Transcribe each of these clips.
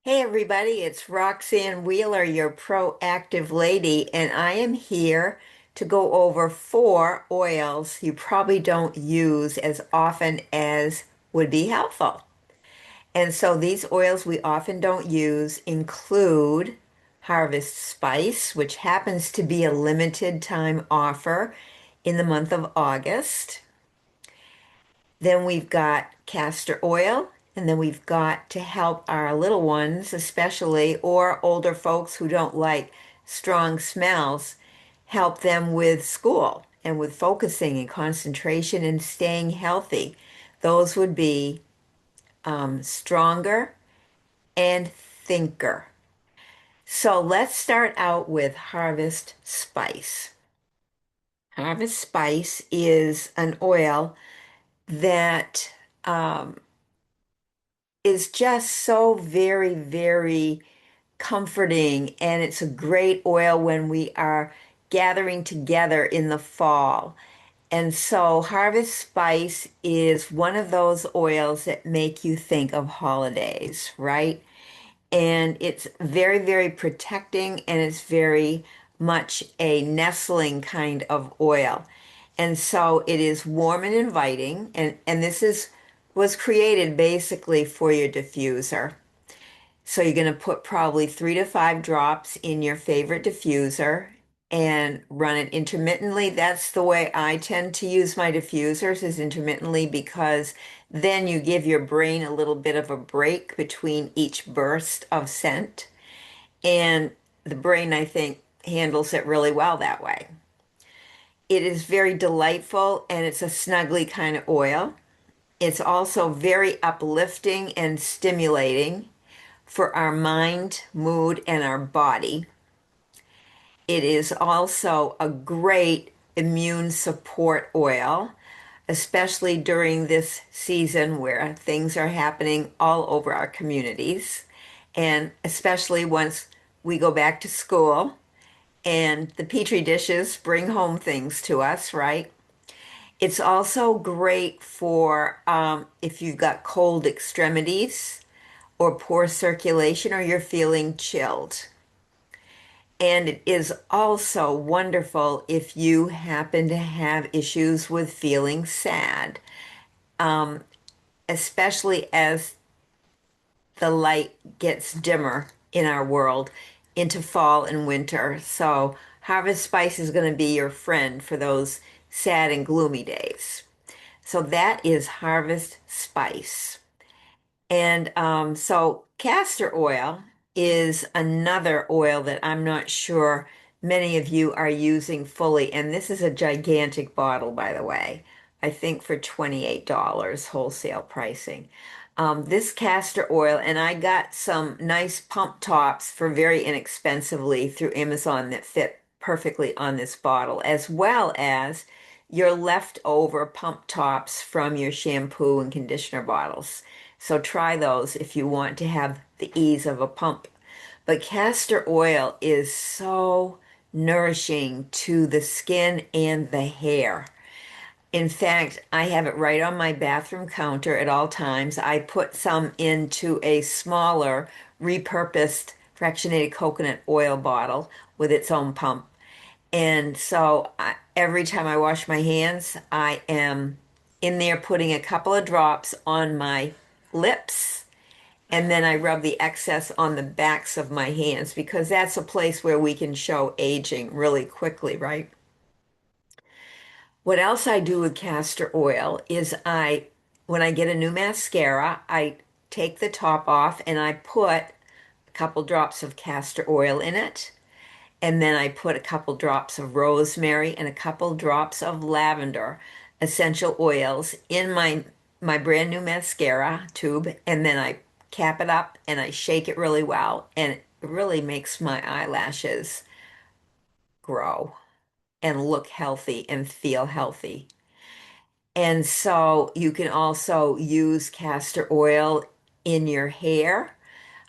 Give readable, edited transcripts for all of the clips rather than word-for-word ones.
Hey everybody, it's Roxanne Wheeler, your proactive lady, and I am here to go over four oils you probably don't use as often as would be helpful. And so these oils we often don't use include Harvest Spice, which happens to be a limited time offer in the month of August. Then we've got castor oil, and then we've got to help our little ones, especially, or older folks who don't like strong smells, help them with school and with focusing and concentration and staying healthy. Those would be stronger and thinker. So let's start out with Harvest Spice. Harvest Spice is an oil that um, is just so very, very comforting. And it's a great oil when we are gathering together in the fall. And so Harvest Spice is one of those oils that make you think of holidays, right? And it's very, very protecting and it's very much a nestling kind of oil. And so it is warm and inviting, and this is was created basically for your diffuser. So you're going to put probably 3 to 5 drops in your favorite diffuser and run it intermittently. That's the way I tend to use my diffusers is intermittently because then you give your brain a little bit of a break between each burst of scent. And the brain, I think, handles it really well that way. It is very delightful and it's a snuggly kind of oil. It's also very uplifting and stimulating for our mind, mood, and our body. It is also a great immune support oil, especially during this season where things are happening all over our communities, and especially once we go back to school and the petri dishes bring home things to us, right? It's also great for if you've got cold extremities or poor circulation or you're feeling chilled. And it is also wonderful if you happen to have issues with feeling sad, especially as the light gets dimmer in our world into fall and winter. So, Harvest Spice is going to be your friend for those sad and gloomy days. So, that is Harvest Spice. And so castor oil is another oil that I'm not sure many of you are using fully. And this is a gigantic bottle, by the way. I think for $28 wholesale pricing. This castor oil, and I got some nice pump tops for very inexpensively through Amazon that fit perfectly on this bottle, as well as your leftover pump tops from your shampoo and conditioner bottles. So try those if you want to have the ease of a pump. But castor oil is so nourishing to the skin and the hair. In fact, I have it right on my bathroom counter at all times. I put some into a smaller, repurposed fractionated coconut oil bottle with its own pump. And so every time I wash my hands, I am in there putting a couple of drops on my lips, and then I rub the excess on the backs of my hands because that's a place where we can show aging really quickly, right? What else I do with castor oil is when I get a new mascara, I take the top off and I put a couple drops of castor oil in it. And then I put a couple drops of rosemary and a couple drops of lavender essential oils in my brand new mascara tube. And then I cap it up and I shake it really well. And it really makes my eyelashes grow and look healthy and feel healthy. And so you can also use castor oil in your hair.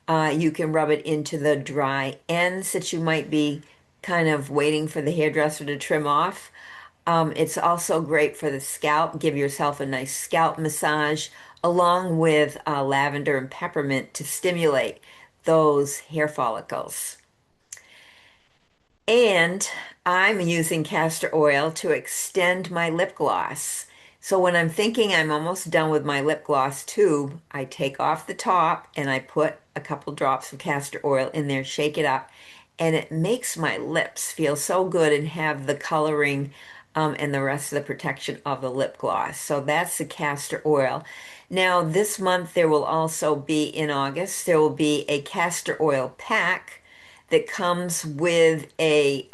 You can rub it into the dry ends that you might be kind of waiting for the hairdresser to trim off. It's also great for the scalp. Give yourself a nice scalp massage along with lavender and peppermint to stimulate those hair follicles. And I'm using castor oil to extend my lip gloss. So when I'm thinking I'm almost done with my lip gloss tube, I take off the top and I put a couple drops of castor oil in there, shake it up, and it makes my lips feel so good and have the coloring and the rest of the protection of the lip gloss. So that's the castor oil. Now, this month there will also be, in August, there will be a castor oil pack that comes with a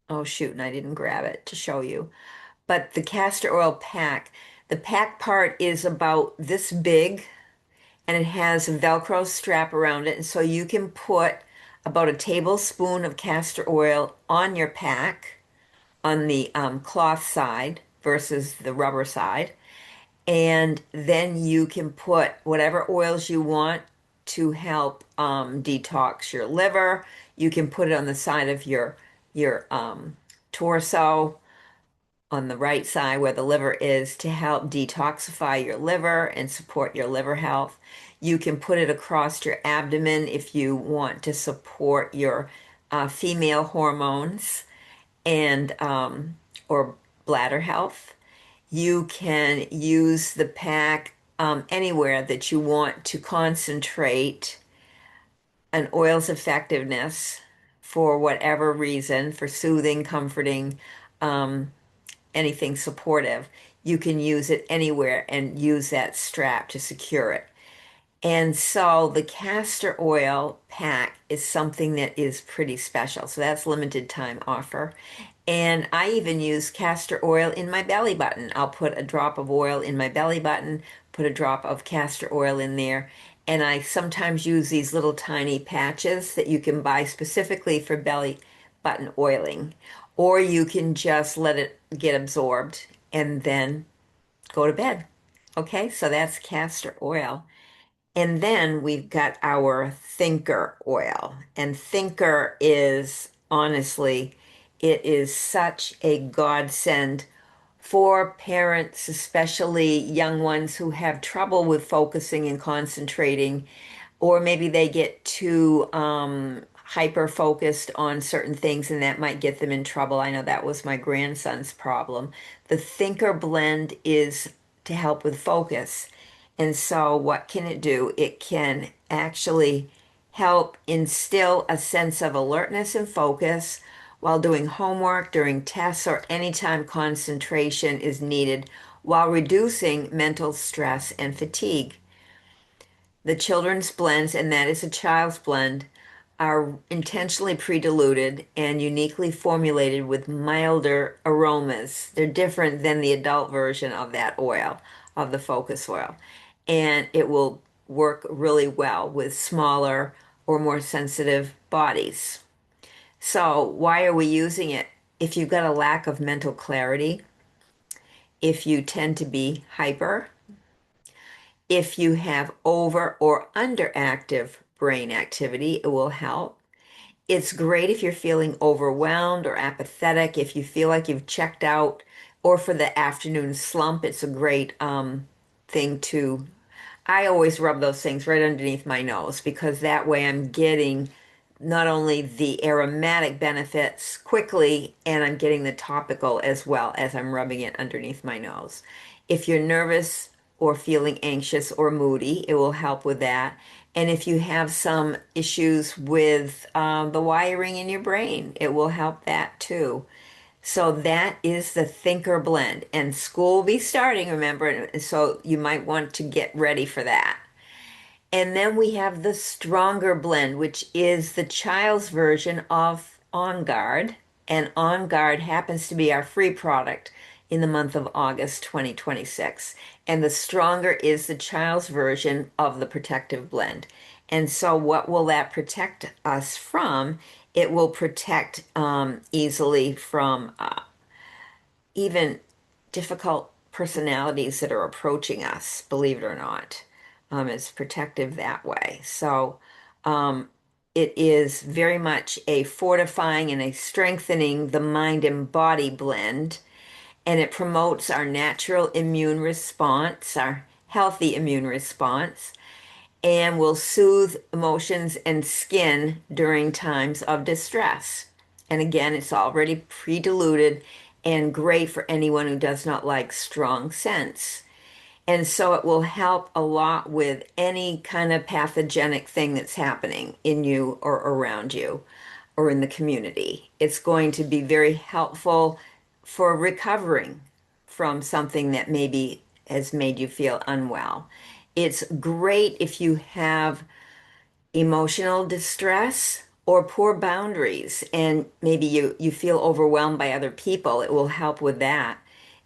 oh shoot, and I didn't grab it to show you. But the castor oil pack, the pack part is about this big and it has a Velcro strap around it. And so you can put about a tablespoon of castor oil on your pack on the cloth side versus the rubber side. And then you can put whatever oils you want to help detox your liver. You can put it on the side of your torso on the right side where the liver is to help detoxify your liver and support your liver health. You can put it across your abdomen if you want to support your female hormones and or bladder health. You can use the pack anywhere that you want to concentrate an oil's effectiveness for whatever reason, for soothing, comforting, um, anything supportive. You can use it anywhere and use that strap to secure it. And so the castor oil pack is something that is pretty special. So that's limited time offer. And I even use castor oil in my belly button. I'll put a drop of oil in my belly button, put a drop of castor oil in there. And I sometimes use these little tiny patches that you can buy specifically for belly button oiling. Or you can just let it get absorbed and then go to bed. Okay, so that's castor oil. And then we've got our thinker oil. And thinker is honestly, it is such a godsend for parents, especially young ones who have trouble with focusing and concentrating, or maybe they get too hyper focused on certain things and that might get them in trouble. I know that was my grandson's problem. The Thinker blend is to help with focus. And so, what can it do? It can actually help instill a sense of alertness and focus while doing homework, during tests, or anytime concentration is needed, while reducing mental stress and fatigue. The children's blends, and that is a child's blend, are intentionally pre-diluted and uniquely formulated with milder aromas. They're different than the adult version of that oil, of the focus oil. And it will work really well with smaller or more sensitive bodies. So, why are we using it? If you've got a lack of mental clarity, if you tend to be hyper, if you have over or underactive brain activity, it will help. It's great if you're feeling overwhelmed or apathetic, if you feel like you've checked out, or for the afternoon slump, it's a great thing to. I always rub those things right underneath my nose because that way I'm getting not only the aromatic benefits quickly, and I'm getting the topical as well as I'm rubbing it underneath my nose. If you're nervous or feeling anxious or moody, it will help with that. And if you have some issues with the wiring in your brain, it will help that too. So that is the Thinker blend. And school will be starting, remember, and so you might want to get ready for that. And then we have the Stronger blend, which is the child's version of On Guard. And On Guard happens to be our free product in the month of August 2026. And the Stronger is the child's version of the protective blend. And so, what will that protect us from? It will protect easily from even difficult personalities that are approaching us, believe it or not. It's protective that way. So it is very much a fortifying and a strengthening the mind and body blend, and it promotes our natural immune response, our healthy immune response. and will soothe emotions and skin during times of distress. And again, it's already pre-diluted and great for anyone who does not like strong scents. And so it will help a lot with any kind of pathogenic thing that's happening in you or around you or in the community. It's going to be very helpful for recovering from something that maybe has made you feel unwell. It's great if you have emotional distress or poor boundaries and maybe you feel overwhelmed by other people. It will help with that.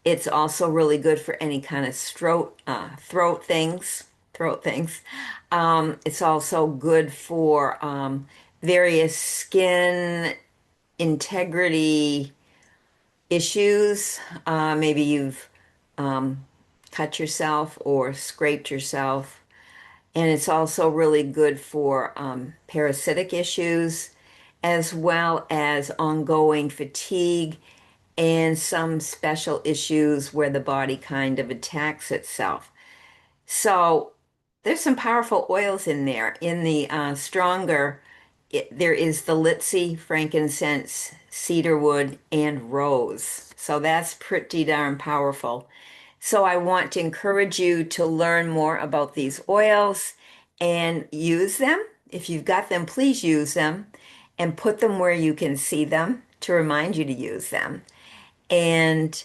It's also really good for any kind of throat things. It's also good for various skin integrity issues. Maybe you've um, cut yourself or scraped yourself. And it's also really good for parasitic issues, as well as ongoing fatigue and some special issues where the body kind of attacks itself. So there's some powerful oils in there. In the stronger, there is the Litsi, frankincense, cedarwood, and rose. So that's pretty darn powerful. So I want to encourage you to learn more about these oils and use them. If you've got them, please use them and put them where you can see them to remind you to use them. And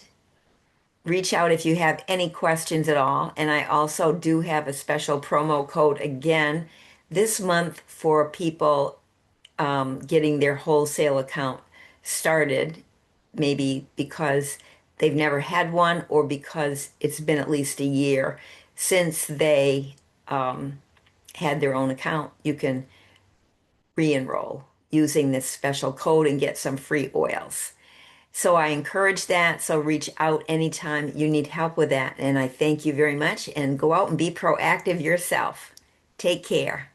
reach out if you have any questions at all. And I also do have a special promo code again this month for people getting their wholesale account started, maybe because they've never had one or because it's been at least a year since they had their own account. You can re-enroll using this special code and get some free oils. So I encourage that. So reach out anytime you need help with that. And I thank you very much and go out and be proactive yourself. Take care.